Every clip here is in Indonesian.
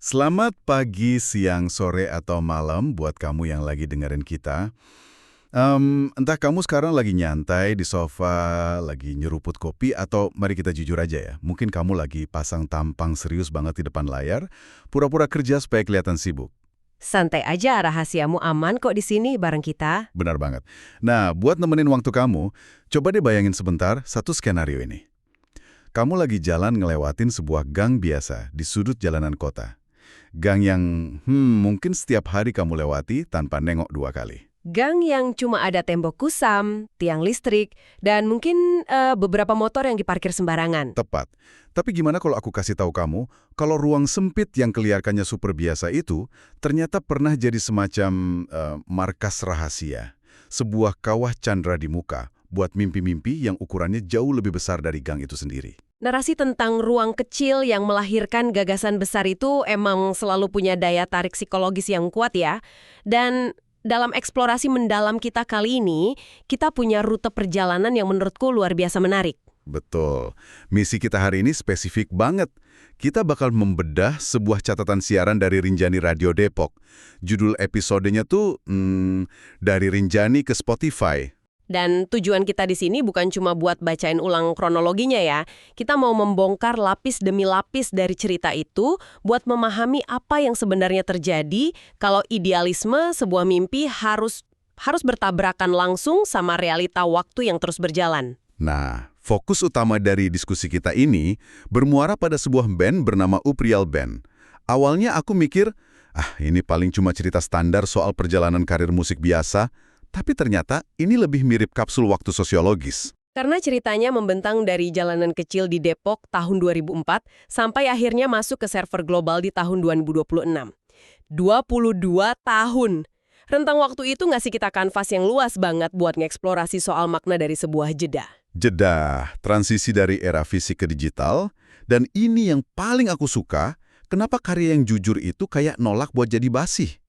Selamat pagi, siang, sore, atau malam buat kamu yang lagi dengerin kita. Entah kamu sekarang lagi nyantai di sofa, lagi nyeruput kopi, atau mari kita jujur aja ya, mungkin kamu lagi pasang tampang serius banget di depan layar, pura-pura kerja supaya kelihatan sibuk. Santai aja, rahasiamu aman kok di sini bareng kita. Benar banget. Nah, buat nemenin waktu kamu, coba deh bayangin sebentar satu skenario ini. Kamu lagi jalan ngelewatin sebuah gang biasa di sudut jalanan kota. Gang yang mungkin setiap hari kamu lewati tanpa nengok dua kali. Gang yang cuma ada tembok kusam, tiang listrik, dan mungkin beberapa motor yang diparkir sembarangan. Tepat. Tapi gimana kalau aku kasih tahu kamu, kalau ruang sempit yang kelihatannya super biasa itu, ternyata pernah jadi semacam markas rahasia. Sebuah kawah candra di muka, buat mimpi-mimpi yang ukurannya jauh lebih besar dari gang itu sendiri. Narasi tentang ruang kecil yang melahirkan gagasan besar itu emang selalu punya daya tarik psikologis yang kuat ya. Dan dalam eksplorasi mendalam kita kali ini, kita punya rute perjalanan yang menurutku luar biasa menarik. Betul. Misi kita hari ini spesifik banget. Kita bakal membedah sebuah catatan siaran dari Rinjani Radio Depok. Judul episodenya tuh, dari Rinjani ke Spotify. Dan tujuan kita di sini bukan cuma buat bacain ulang kronologinya ya. Kita mau membongkar lapis demi lapis dari cerita itu buat memahami apa yang sebenarnya terjadi kalau idealisme sebuah mimpi harus bertabrakan langsung sama realita waktu yang terus berjalan. Nah, fokus utama dari diskusi kita ini bermuara pada sebuah band bernama Uprial Band. Awalnya aku mikir, ini paling cuma cerita standar soal perjalanan karir musik biasa, tapi ternyata ini lebih mirip kapsul waktu sosiologis. Karena ceritanya membentang dari jalanan kecil di Depok tahun 2004 sampai akhirnya masuk ke server global di tahun 2026. 22 tahun. Rentang waktu itu ngasih kita kanvas yang luas banget buat ngeksplorasi soal makna dari sebuah jeda. Jeda, transisi dari era fisik ke digital, dan ini yang paling aku suka, kenapa karya yang jujur itu kayak nolak buat jadi basi.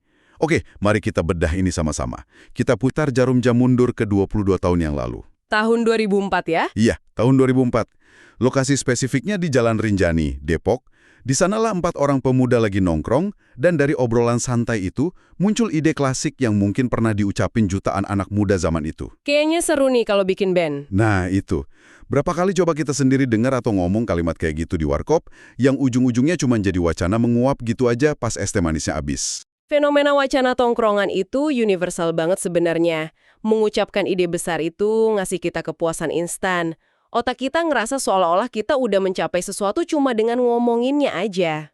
Oke, mari kita bedah ini sama-sama. Kita putar jarum jam mundur ke 22 tahun yang lalu. Tahun 2004 ya? Iya, tahun 2004. Lokasi spesifiknya di Jalan Rinjani, Depok. Di sanalah 4 orang pemuda lagi nongkrong, dan dari obrolan santai itu, muncul ide klasik yang mungkin pernah diucapin jutaan anak muda zaman itu. Kayaknya seru nih kalau bikin band. Nah, itu. Berapa kali coba kita sendiri dengar atau ngomong kalimat kayak gitu di warkop, yang ujung-ujungnya cuma jadi wacana menguap gitu aja pas es teh manisnya habis. Fenomena wacana tongkrongan itu universal banget sebenarnya. Mengucapkan ide besar itu ngasih kita kepuasan instan. Otak kita ngerasa seolah-olah kita udah mencapai sesuatu cuma dengan ngomonginnya aja.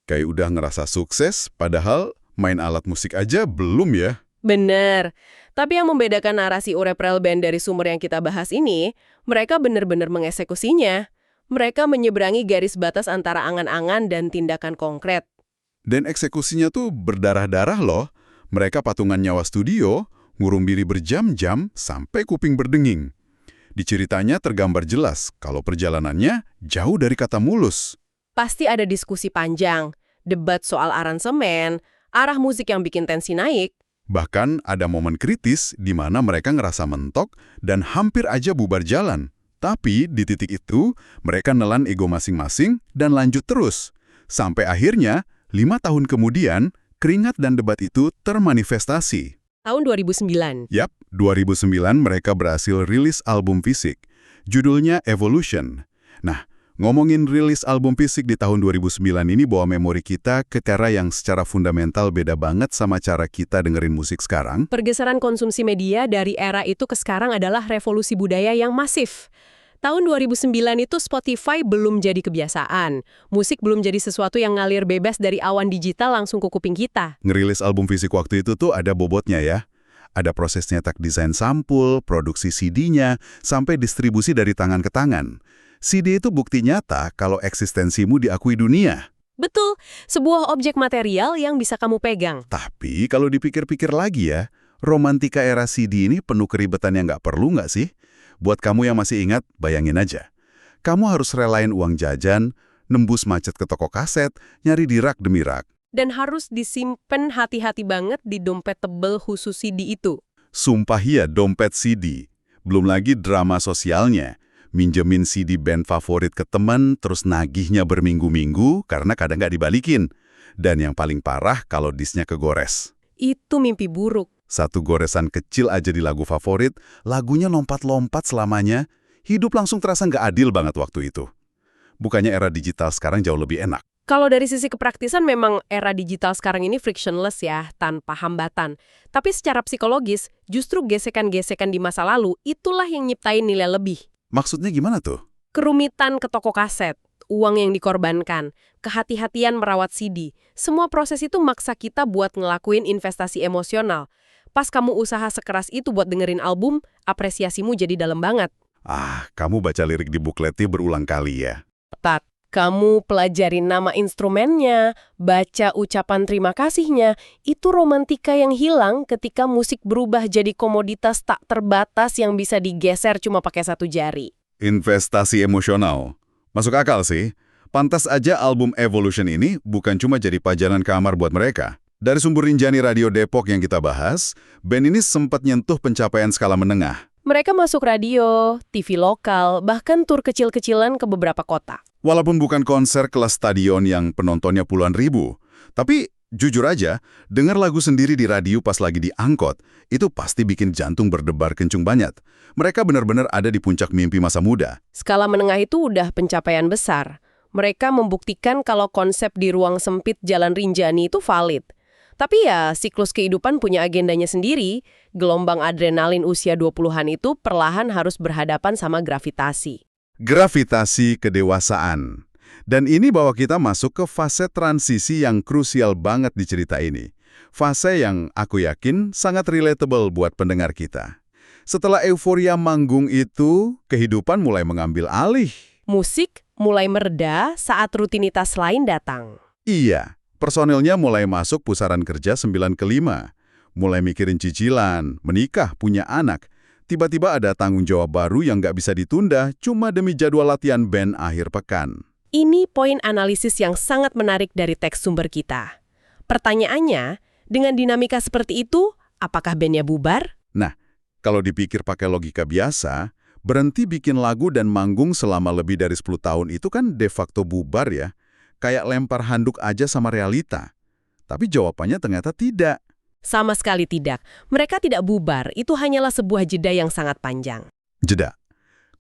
Kayak udah ngerasa sukses, padahal main alat musik aja belum ya. Bener. Tapi yang membedakan narasi Uprial Band dari sumber yang kita bahas ini, mereka benar-benar mengeksekusinya. Mereka menyeberangi garis batas antara angan-angan dan tindakan konkret. Dan eksekusinya tuh berdarah-darah loh. Mereka patungan nyawa studio, ngurung diri berjam-jam sampai kuping berdenging. Di ceritanya tergambar jelas kalau perjalanannya jauh dari kata mulus. Pasti ada diskusi panjang, debat soal aransemen, arah musik yang bikin tensi naik. Bahkan ada momen kritis di mana mereka ngerasa mentok dan hampir aja bubar jalan. Tapi di titik itu, mereka nelan ego masing-masing dan lanjut terus. Sampai akhirnya, 5 tahun kemudian, keringat dan debat itu termanifestasi. Tahun 2009. Yap, 2009 mereka berhasil rilis album fisik. Judulnya Evolution. Nah, ngomongin rilis album fisik di tahun 2009 ini bawa memori kita ke cara yang secara fundamental beda banget sama cara kita dengerin musik sekarang. Pergeseran konsumsi media dari era itu ke sekarang adalah revolusi budaya yang masif. Tahun 2009 itu Spotify belum jadi kebiasaan. Musik belum jadi sesuatu yang ngalir bebas dari awan digital langsung ke kuping kita. Ngerilis album fisik waktu itu tuh ada bobotnya ya. Ada proses nyetak desain sampul, produksi CD-nya, sampai distribusi dari tangan ke tangan. CD itu bukti nyata kalau eksistensimu diakui dunia. Betul, sebuah objek material yang bisa kamu pegang. Tapi kalau dipikir-pikir lagi ya, romantika era CD ini penuh keribetan yang nggak perlu nggak sih? Buat kamu yang masih ingat, bayangin aja. Kamu harus relain uang jajan, nembus macet ke toko kaset, nyari di rak demi rak. Dan harus disimpan hati-hati banget di dompet tebel khusus CD itu. Sumpah ya, dompet CD. Belum lagi drama sosialnya. Minjemin CD band favorit ke teman, terus nagihnya berminggu-minggu karena kadang nggak dibalikin. Dan yang paling parah kalau disknya kegores. Itu mimpi buruk. Satu goresan kecil aja di lagu favorit, lagunya lompat-lompat selamanya, hidup langsung terasa nggak adil banget waktu itu. Bukannya era digital sekarang jauh lebih enak. Kalau dari sisi kepraktisan memang era digital sekarang ini frictionless ya, tanpa hambatan. Tapi secara psikologis, justru gesekan-gesekan di masa lalu itulah yang nyiptain nilai lebih. Maksudnya gimana tuh? Kerumitan ke toko kaset, uang yang dikorbankan, kehati-hatian merawat CD, semua proses itu maksa kita buat ngelakuin investasi emosional. Pas kamu usaha sekeras itu buat dengerin album, apresiasimu jadi dalam banget. Kamu baca lirik di bukletnya berulang kali ya? Tepat. Kamu pelajarin nama instrumennya, baca ucapan terima kasihnya, itu romantika yang hilang ketika musik berubah jadi komoditas tak terbatas yang bisa digeser cuma pakai satu jari. Investasi emosional. Masuk akal sih. Pantas aja album Evolution ini bukan cuma jadi pajangan kamar buat mereka. Dari sumber Rinjani Radio Depok yang kita bahas, band ini sempat nyentuh pencapaian skala menengah. Mereka masuk radio, TV lokal, bahkan tur kecil-kecilan ke beberapa kota. Walaupun bukan konser kelas stadion yang penontonnya puluhan ribu, tapi jujur aja, dengar lagu sendiri di radio pas lagi di angkot, itu pasti bikin jantung berdebar kencung banget. Mereka benar-benar ada di puncak mimpi masa muda. Skala menengah itu udah pencapaian besar. Mereka membuktikan kalau konsep di ruang sempit Jalan Rinjani itu valid. Tapi ya, siklus kehidupan punya agendanya sendiri. Gelombang adrenalin usia 20-an itu perlahan harus berhadapan sama gravitasi. Gravitasi kedewasaan. Dan ini bawa kita masuk ke fase transisi yang krusial banget di cerita ini. Fase yang aku yakin sangat relatable buat pendengar kita. Setelah euforia manggung itu, kehidupan mulai mengambil alih. Musik mulai mereda saat rutinitas lain datang. Iya. Personilnya mulai masuk pusaran kerja 9 ke 5. Mulai mikirin cicilan, menikah, punya anak. Tiba-tiba ada tanggung jawab baru yang nggak bisa ditunda cuma demi jadwal latihan band akhir pekan. Ini poin analisis yang sangat menarik dari teks sumber kita. Pertanyaannya, dengan dinamika seperti itu, apakah bandnya bubar? Nah, kalau dipikir pakai logika biasa, berhenti bikin lagu dan manggung selama lebih dari 10 tahun itu kan de facto bubar ya. Kayak lempar handuk aja sama realita. Tapi jawabannya ternyata tidak. Sama sekali tidak. Mereka tidak bubar, itu hanyalah sebuah jeda yang sangat panjang. Jeda.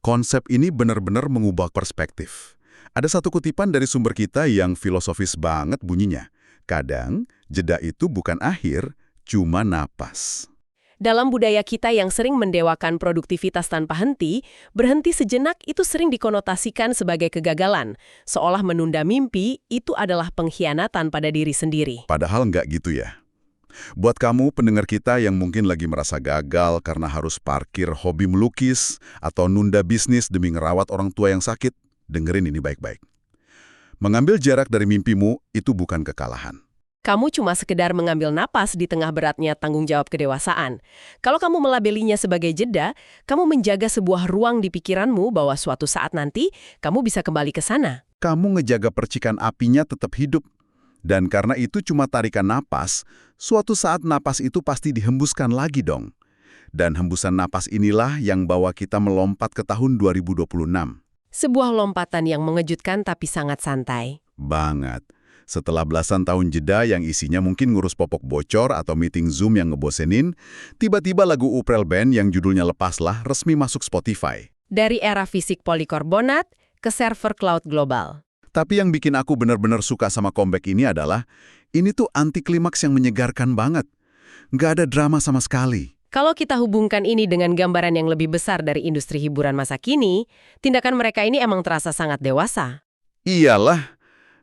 Konsep ini benar-benar mengubah perspektif. Ada satu kutipan dari sumber kita yang filosofis banget bunyinya. Kadang, jeda itu bukan akhir, cuma napas. Dalam budaya kita yang sering mendewakan produktivitas tanpa henti, berhenti sejenak itu sering dikonotasikan sebagai kegagalan. Seolah menunda mimpi itu adalah pengkhianatan pada diri sendiri. Padahal nggak gitu ya. Buat kamu pendengar kita yang mungkin lagi merasa gagal karena harus parkir hobi melukis atau nunda bisnis demi ngerawat orang tua yang sakit, dengerin ini baik-baik. Mengambil jarak dari mimpimu itu bukan kekalahan. Kamu cuma sekedar mengambil napas di tengah beratnya tanggung jawab kedewasaan. Kalau kamu melabelinya sebagai jeda, kamu menjaga sebuah ruang di pikiranmu bahwa suatu saat nanti kamu bisa kembali ke sana. Kamu ngejaga percikan apinya tetap hidup. Dan karena itu cuma tarikan napas, suatu saat napas itu pasti dihembuskan lagi dong. Dan hembusan napas inilah yang bawa kita melompat ke tahun 2026. Sebuah lompatan yang mengejutkan tapi sangat santai. Banget. Setelah belasan tahun jeda yang isinya mungkin ngurus popok bocor atau meeting Zoom yang ngebosenin, tiba-tiba lagu Uprel Band yang judulnya Lepaslah resmi masuk Spotify. Dari era fisik polikarbonat ke server cloud global. Tapi yang bikin aku benar-benar suka sama comeback ini adalah, ini tuh anti klimaks yang menyegarkan banget. Nggak ada drama sama sekali. Kalau kita hubungkan ini dengan gambaran yang lebih besar dari industri hiburan masa kini, tindakan mereka ini emang terasa sangat dewasa. Iyalah.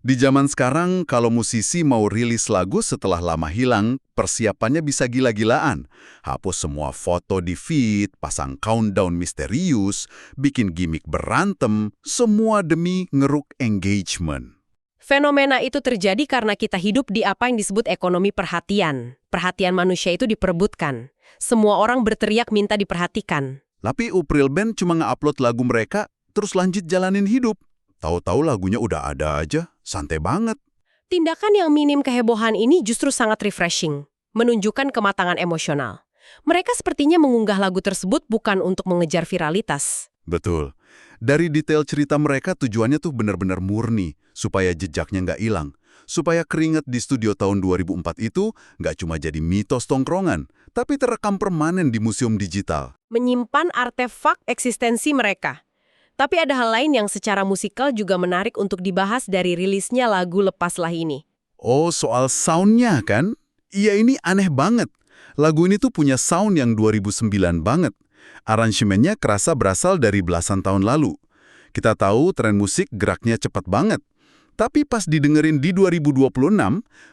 Di zaman sekarang, kalau musisi mau rilis lagu setelah lama hilang, persiapannya bisa gila-gilaan. Hapus semua foto di feed, pasang countdown misterius, bikin gimmick berantem, semua demi ngeruk engagement. Fenomena itu terjadi karena kita hidup di apa yang disebut ekonomi perhatian. Perhatian manusia itu diperebutkan. Semua orang berteriak minta diperhatikan. Tapi Upril Band cuma nge-upload lagu mereka, terus lanjut jalanin hidup. Tahu-tahu lagunya udah ada aja, santai banget. Tindakan yang minim kehebohan ini justru sangat refreshing, menunjukkan kematangan emosional. Mereka sepertinya mengunggah lagu tersebut bukan untuk mengejar viralitas. Betul. Dari detail cerita mereka tujuannya tuh benar-benar murni, supaya jejaknya nggak hilang. Supaya keringat di studio tahun 2004 itu nggak cuma jadi mitos tongkrongan, tapi terekam permanen di museum digital. Menyimpan artefak eksistensi mereka. Tapi ada hal lain yang secara musikal juga menarik untuk dibahas dari rilisnya lagu Lepaslah ini. Oh, soal soundnya kan? Iya, ini aneh banget. Lagu ini tuh punya sound yang 2009 banget. Aransemennya kerasa berasal dari belasan tahun lalu. Kita tahu tren musik geraknya cepat banget. Tapi pas didengerin di 2026,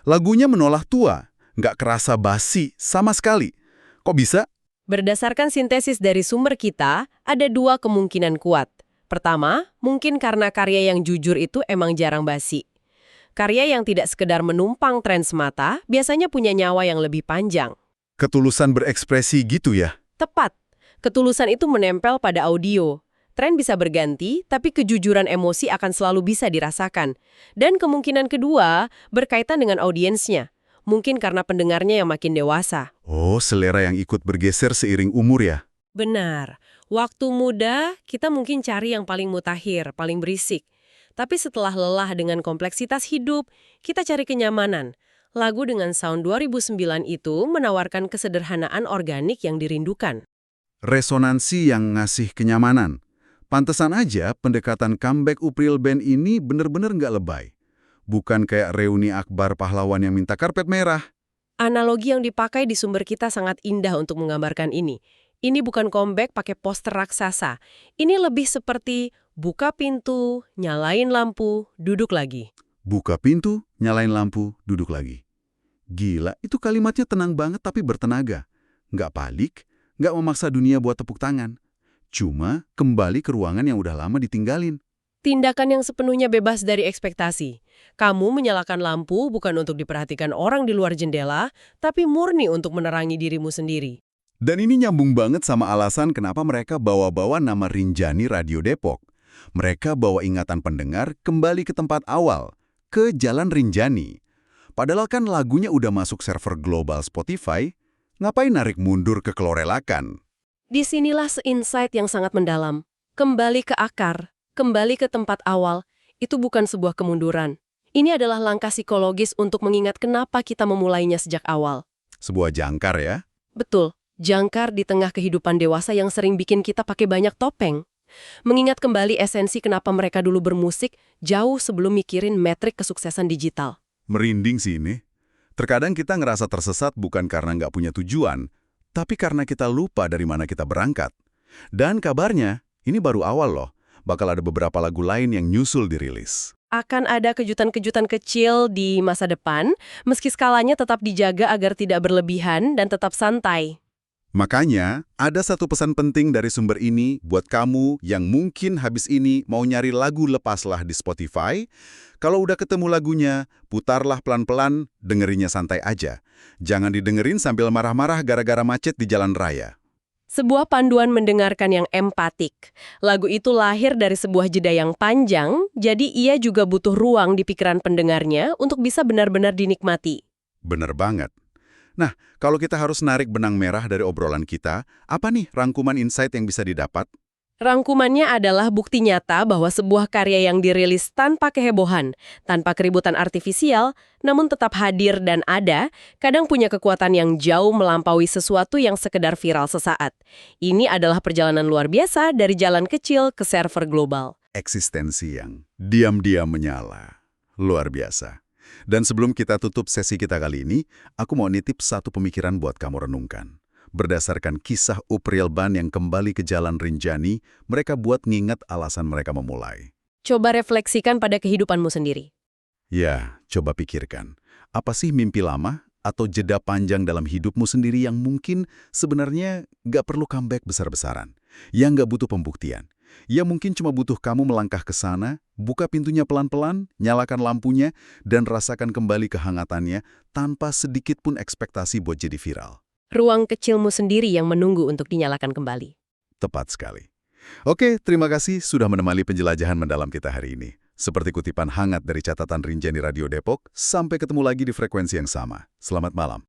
lagunya menolak tua. Nggak kerasa basi sama sekali. Kok bisa? Berdasarkan sintesis dari sumber kita, ada dua kemungkinan kuat. Pertama, mungkin karena karya yang jujur itu emang jarang basi. Karya yang tidak sekedar menumpang tren semata, biasanya punya nyawa yang lebih panjang. Ketulusan berekspresi gitu ya? Tepat. Ketulusan itu menempel pada audio. Tren bisa berganti, tapi kejujuran emosi akan selalu bisa dirasakan. Dan kemungkinan kedua, berkaitan dengan audiensnya. Mungkin karena pendengarnya yang makin dewasa. Oh, selera yang ikut bergeser seiring umur ya? Benar. Waktu muda, kita mungkin cari yang paling mutakhir, paling berisik. Tapi setelah lelah dengan kompleksitas hidup, kita cari kenyamanan. Lagu dengan sound 2009 itu menawarkan kesederhanaan organik yang dirindukan. Resonansi yang ngasih kenyamanan. Pantesan aja pendekatan comeback Upril Band ini bener-bener nggak lebay. Bukan kayak reuni akbar pahlawan yang minta karpet merah. Analogi yang dipakai di sumber kita sangat indah untuk menggambarkan ini. Ini bukan comeback pakai poster raksasa. Ini lebih seperti buka pintu, nyalain lampu, duduk lagi. Buka pintu, nyalain lampu, duduk lagi. Gila, itu kalimatnya tenang banget tapi bertenaga. Nggak panik, nggak memaksa dunia buat tepuk tangan. Cuma kembali ke ruangan yang udah lama ditinggalin. Tindakan yang sepenuhnya bebas dari ekspektasi. Kamu menyalakan lampu bukan untuk diperhatikan orang di luar jendela, tapi murni untuk menerangi dirimu sendiri. Dan ini nyambung banget sama alasan kenapa mereka bawa-bawa nama Rinjani Radio Depok. Mereka bawa ingatan pendengar kembali ke tempat awal, ke Jalan Rinjani. Padahal kan lagunya udah masuk server global Spotify, ngapain narik mundur ke Klorelakan? Disinilah insight yang sangat mendalam. Kembali ke akar, kembali ke tempat awal, itu bukan sebuah kemunduran. Ini adalah langkah psikologis untuk mengingat kenapa kita memulainya sejak awal. Sebuah jangkar ya? Betul, jangkar di tengah kehidupan dewasa yang sering bikin kita pakai banyak topeng. Mengingat kembali esensi kenapa mereka dulu bermusik jauh sebelum mikirin metrik kesuksesan digital. Merinding sih ini. Terkadang kita ngerasa tersesat bukan karena nggak punya tujuan, tapi karena kita lupa dari mana kita berangkat. Dan kabarnya, ini baru awal loh. Bakal ada beberapa lagu lain yang nyusul dirilis. Akan ada kejutan-kejutan kecil di masa depan, meski skalanya tetap dijaga agar tidak berlebihan dan tetap santai. Makanya, ada satu pesan penting dari sumber ini buat kamu yang mungkin habis ini mau nyari lagu Lepaslah di Spotify. Kalau udah ketemu lagunya, putarlah pelan-pelan, dengerinnya santai aja. Jangan didengerin sambil marah-marah gara-gara macet di jalan raya. Sebuah panduan mendengarkan yang empatik. Lagu itu lahir dari sebuah jeda yang panjang, jadi ia juga butuh ruang di pikiran pendengarnya untuk bisa benar-benar dinikmati. Bener banget. Nah, kalau kita harus narik benang merah dari obrolan kita, apa nih rangkuman insight yang bisa didapat? Rangkumannya adalah bukti nyata bahwa sebuah karya yang dirilis tanpa kehebohan, tanpa keributan artifisial, namun tetap hadir dan ada, kadang punya kekuatan yang jauh melampaui sesuatu yang sekedar viral sesaat. Ini adalah perjalanan luar biasa dari jalan kecil ke server global. Eksistensi yang diam-diam menyala. Luar biasa. Dan sebelum kita tutup sesi kita kali ini, aku mau nitip satu pemikiran buat kamu renungkan. Berdasarkan kisah Upril Band yang kembali ke Jalan Rinjani, mereka buat nginget alasan mereka memulai. Coba refleksikan pada kehidupanmu sendiri. Ya, coba pikirkan. Apa sih mimpi lama atau jeda panjang dalam hidupmu sendiri yang mungkin sebenarnya nggak perlu comeback besar-besaran, yang nggak butuh pembuktian. Ya mungkin cuma butuh kamu melangkah ke sana, buka pintunya pelan-pelan, nyalakan lampunya, dan rasakan kembali kehangatannya tanpa sedikit pun ekspektasi buat jadi viral. Ruang kecilmu sendiri yang menunggu untuk dinyalakan kembali. Tepat sekali. Oke, terima kasih sudah menemani penjelajahan mendalam kita hari ini. Seperti kutipan hangat dari catatan Rinjani Radio Depok, sampai ketemu lagi di frekuensi yang sama. Selamat malam.